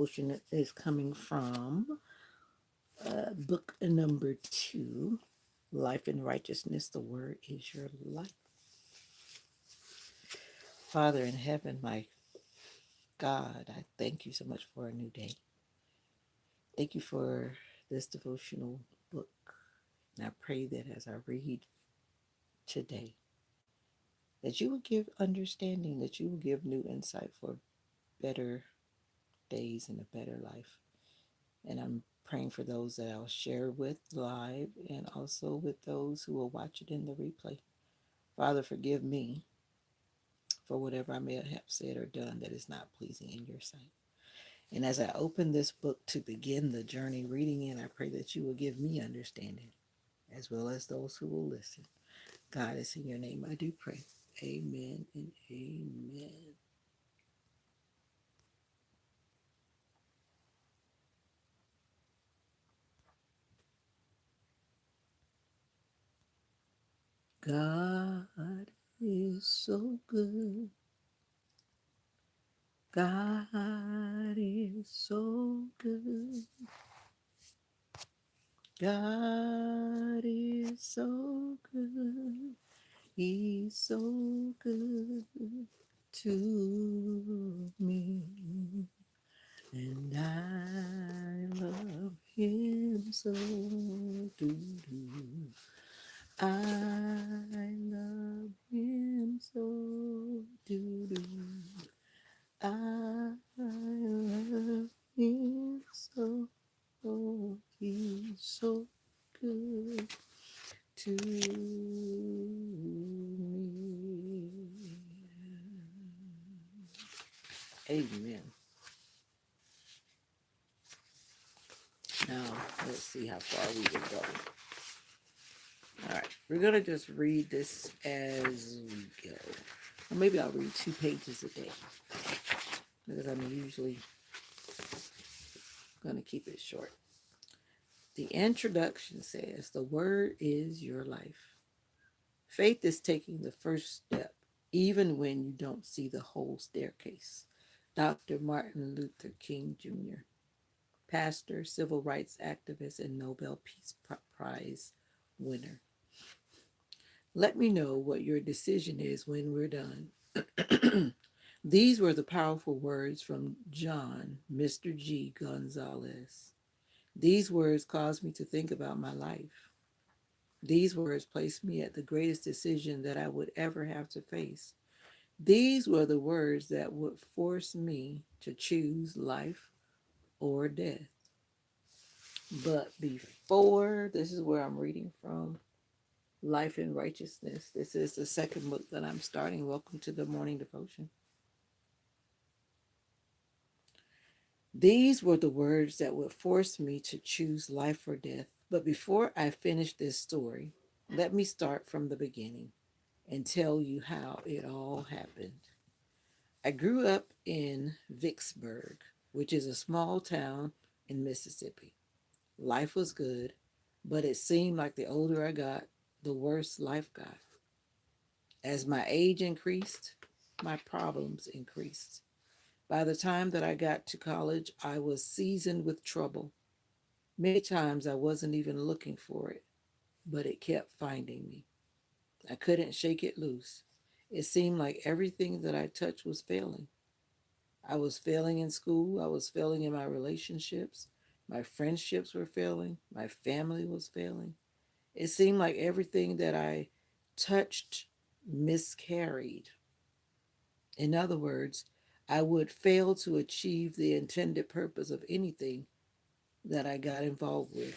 Devotion is coming from book number 2, Life and Righteousness. The Word is Your Life. Father in heaven, my God, I thank you so much for a new day. Thank you for this devotional book. And I pray that as I read today, that you will give understanding, that you will give new insight for better days and a better life. And I'm praying for those that I'll share with live and also with those who will watch it in the replay. Father, forgive me for whatever I may have said or done that is not pleasing in your sight. And as I open this book to begin the journey reading in, I pray that you will give me understanding as well as those who will listen. God, it's in your name I do pray. Amen and amen. God is so good. God is so good. God is so good. He's so good to me. And I love him so. Do. I love him so. Do. I love him so. Oh, he's so good to me. Amen. Now, let's see how far we can go. All right, we're going to just read this as we go. Or maybe I'll read 2 pages a day because I'm usually going to keep it short. The introduction says, the word is your life. Faith is taking the first step, even when you don't see the whole staircase. Dr. Martin Luther King Jr., pastor, civil rights activist, and Nobel Peace Prize winner. Let me know what your decision is when we're done. These were the powerful words from John, Mr. G. Gonzalez. These words caused me to think about my life. These words placed me at the greatest decision that I would ever have to face. These were the words that would force me to choose life or death. But before, this is where I'm reading from, Life and Righteousness. This is the second book that I'm starting. Welcome to the morning devotion. These were the words that would force me to choose life or death. But before I finish this story, let me start from the beginning and tell you how it all happened. I grew up in Vicksburg, which is a small town in Mississippi. Life was good, but it seemed like the older I got, the worse life got. As my age increased, my problems increased. By the time that I got to college, I was seasoned with trouble. Many times I wasn't even looking for it, but it kept finding me. I couldn't shake it loose. It seemed like everything that I touched was failing. I was failing in school, I was failing in my relationships, my friendships were failing, my family was failing. It seemed like everything that I touched miscarried. In other words, I would fail to achieve the intended purpose of anything that I got involved with.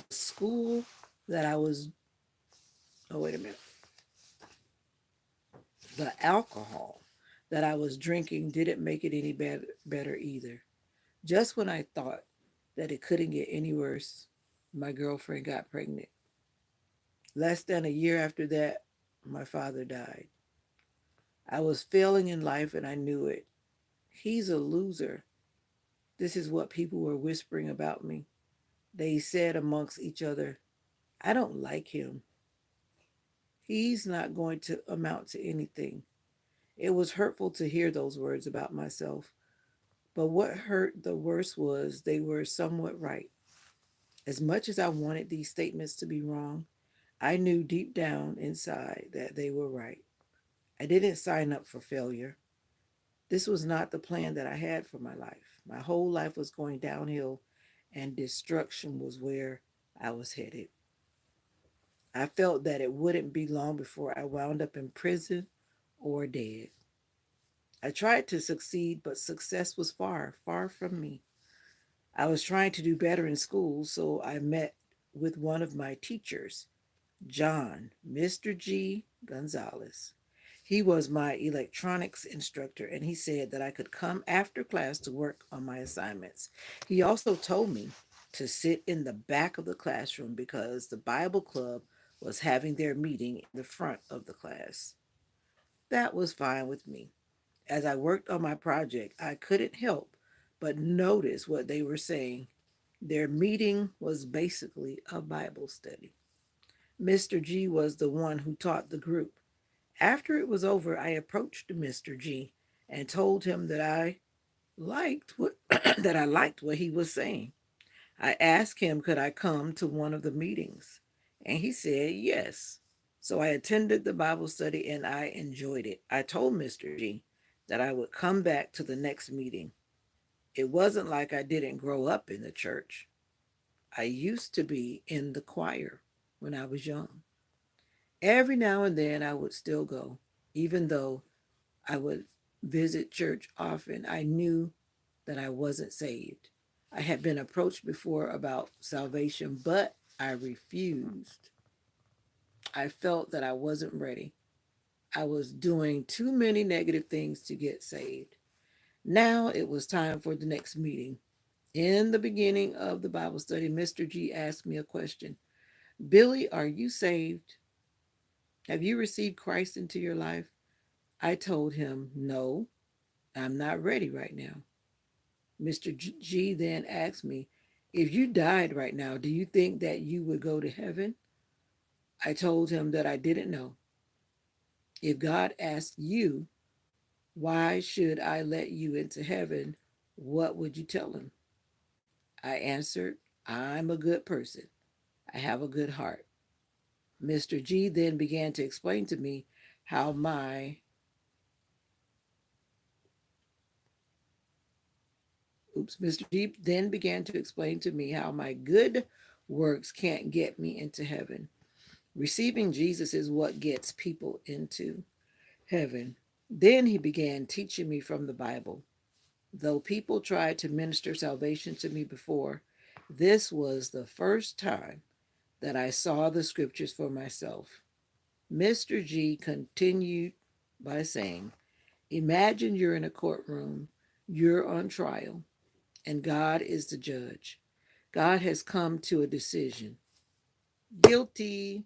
The school that I was, oh, wait a minute, the alcohol that I was drinking didn't make it any better either. Just when I thought that it couldn't get any worse, my girlfriend got pregnant. Less than a year after that, my father died. I was failing in life and I knew it. He's a loser. This is what people were whispering about me. They said amongst each other, I don't like him. He's not going to amount to anything. It was hurtful to hear those words about myself, But what hurt the worst was they were somewhat right. As much as I wanted these statements to be wrong, I knew deep down inside that they were right. I didn't sign up for failure. This was not the plan that I had for my life. My whole life was going downhill, and destruction was where I was headed. I felt that it wouldn't be long before I wound up in prison or dead. I tried to succeed, but success was far, far from me. I was trying to do better in school, so I met with one of my teachers, John, Mr. G. Gonzalez. He was my electronics instructor, and he said that I could come after class to work on my assignments. He also told me to sit in the back of the classroom because the Bible club was having their meeting in the front of the class. That was fine with me. As I worked on my project, I couldn't help but notice what they were saying. Their meeting was basically a Bible study. Mr. G was the one who taught the group. After it was over, I approached Mr. G and told him that I liked what that I liked what he was saying. I asked him could I come to one of the meetings, and he said yes. So I attended the Bible study and I enjoyed it. I told Mr. G that I would come back to the next meeting. It wasn't like I didn't grow up in the church. I used to be in the choir when I was young. Every now and then I would still go, even though I would visit church often. I knew that I wasn't saved. I had been approached before about salvation, but I refused. I felt that I wasn't ready. I was doing too many negative things to get saved. Now it was time for the next meeting. In the beginning of the Bible study, Mr. G asked me a question. Billy, are you saved? Have you received Christ into your life? I told him, no, I'm not ready right now. Mr. G then asked me, if you died right now, do you think that you would go to heaven? I told him that I didn't know. If God asked you, why should I let you into heaven? What would you tell him? I answered, I'm a good person. I have a good heart. Mr. G then began to explain to me how my Mr. G then began to explain to me how my good works can't get me into heaven. Receiving Jesus is what gets people into heaven. Then he began teaching me from the Bible. Though people tried to minister salvation to me before, this was the first time that I saw the scriptures for myself. Mr. G continued by saying, imagine you're in a courtroom, you're on trial, and God is the judge. God has come to a decision. Guilty.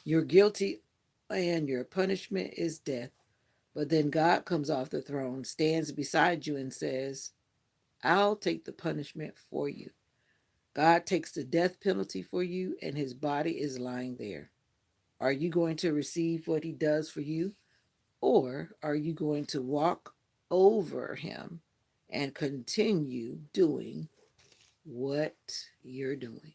You're guilty, and your punishment is death. But then God comes off the throne, stands beside you, and says, I'll take the punishment for you. God takes the death penalty for you, and his body is lying there. Are you going to receive what he does for you, or are you going to walk over him and continue doing what you're doing?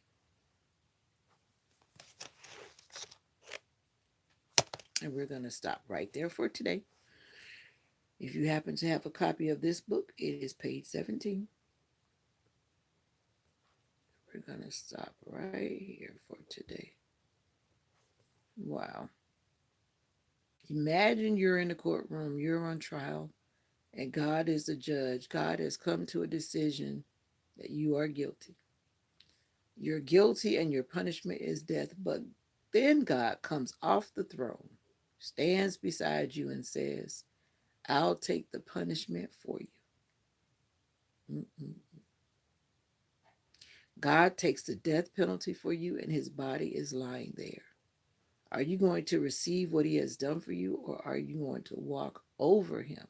And we're going to stop right there for today. If you happen to have a copy of this book, it is page 17. We're going to stop right here for today. Wow. Imagine you're in the courtroom, you're on trial, and God is the judge. God has come to a decision that you are guilty. You're guilty and your punishment is death. But then God comes off the throne, stands beside you, and says, I'll take the punishment for you. Mm-mm. God takes the death penalty for you, and his body is lying there. Are you going to receive what he has done for you, or are you going to walk over him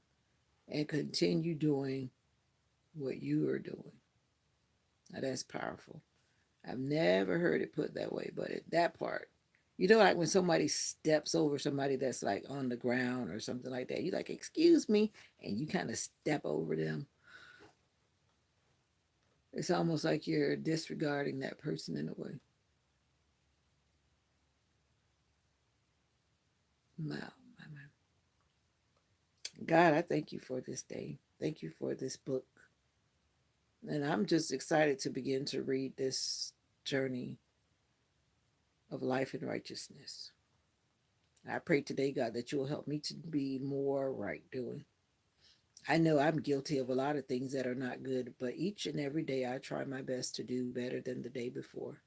and continue doing what you are doing? Now that's powerful. I've never heard it put that way, but that part You know, like when somebody steps over somebody that's like on the ground or something like that, you like, excuse me, and you kind of step over them. It's almost like you're disregarding that person in a way. Wow. God, I thank you for this day. Thank you for this book. And I'm just excited to begin to read this journey of life and righteousness. I pray today, God, that you will help me to be more right doing. I know I'm guilty of a lot of things that are not good, but each and every day I try my best to do better than the day before.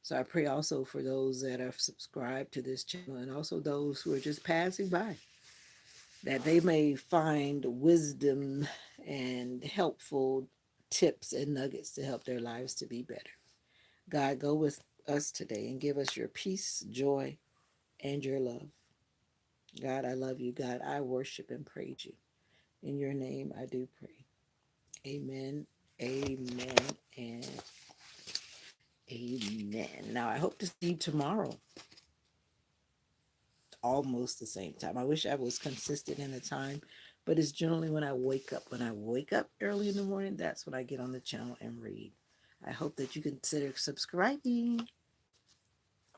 So I pray also for those that have subscribed to this channel and also those who are just passing by, that they may find wisdom and helpful tips and nuggets to help their lives to be better. God, go with us today and give us your peace, joy, and your love. God, I love you. God, I worship and praise you. In your name, I do pray. Amen, amen, and amen. Now, I hope to see you tomorrow, almost the same time. I wish I was consistent in the time, but it's generally when I wake up. When I wake up early in the morning, that's when I get on the channel and read. I hope that you consider subscribing.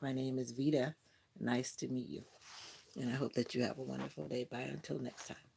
My name is Vita. Nice to meet you. And I hope that you have a wonderful day. Bye until next time.